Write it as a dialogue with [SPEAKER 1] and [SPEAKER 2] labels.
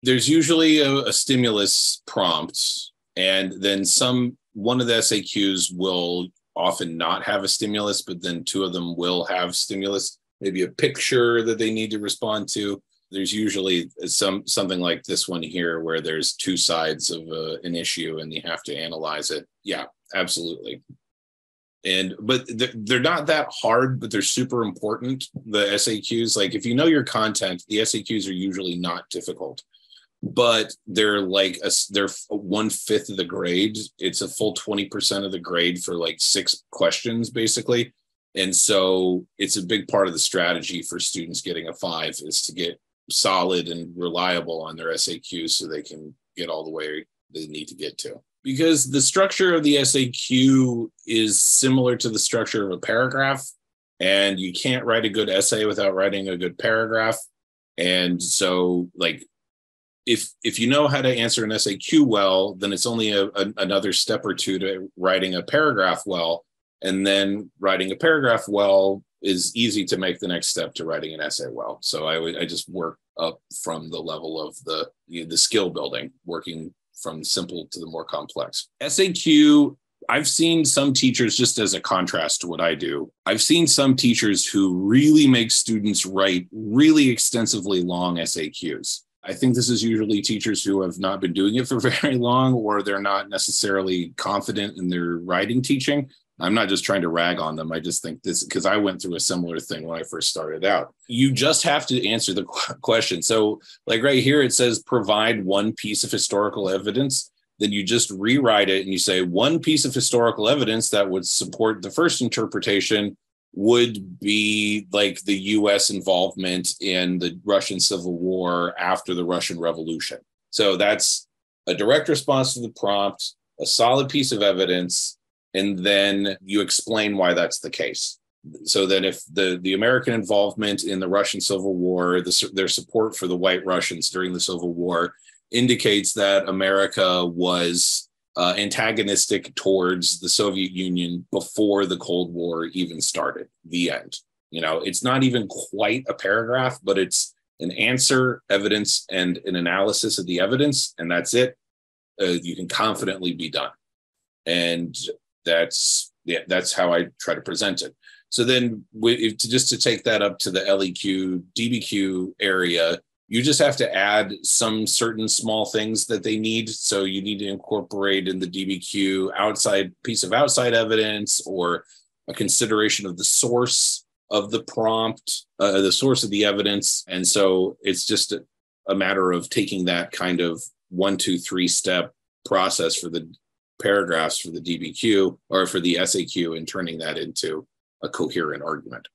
[SPEAKER 1] There's usually a stimulus prompt, and then one of the SAQs will often not have a stimulus, but then two of them will have stimulus, maybe a picture that they need to respond to. There's usually something like this one here where there's two sides of an issue and you have to analyze it. Yeah, absolutely. But they're not that hard, but they're super important. The SAQs, like if you know your content, the SAQs are usually not difficult, but they're they're 1/5 of the grade. It's a full 20% of the grade for like 6 questions, basically. And so it's a big part of the strategy for students getting a 5 is to get solid and reliable on their SAQs so they can get all the way they need to get to. Because the structure of the SAQ is similar to the structure of a paragraph, and you can't write a good essay without writing a good paragraph. And so, like, if you know how to answer an SAQ well, then it's only another step or two to writing a paragraph well, and then writing a paragraph well is easy to make the next step to writing an essay well. So I just work up from the level of the skill building, working from simple to the more complex. SAQ, I've seen some teachers, just as a contrast to what I do, I've seen some teachers who really make students write really extensively long SAQs. I think this is usually teachers who have not been doing it for very long, or they're not necessarily confident in their writing teaching. I'm not just trying to rag on them. I just think this, because I went through a similar thing when I first started out. You just have to answer the question. So like right here, it says provide one piece of historical evidence. Then you just rewrite it and you say one piece of historical evidence that would support the first interpretation would be like the US involvement in the Russian Civil War after the Russian Revolution. So that's a direct response to the prompt, a solid piece of evidence, and then you explain why that's the case. So that if the American involvement in the Russian Civil War, their support for the White Russians during the Civil War indicates that America was antagonistic towards the Soviet Union before the Cold War even started, the end. You know, it's not even quite a paragraph, but it's an answer, evidence, and an analysis of the evidence, and that's it. You can confidently be done. And that's how I try to present it. So then just to take that up to the LEQ, DBQ area, you just have to add some certain small things that they need. So you need to incorporate in the DBQ piece of outside evidence, or a consideration of the source of the prompt, the source of the evidence. And so it's just a matter of taking that kind of 1, 2, 3 step process for the paragraphs for the DBQ or for the SAQ and turning that into a coherent argument.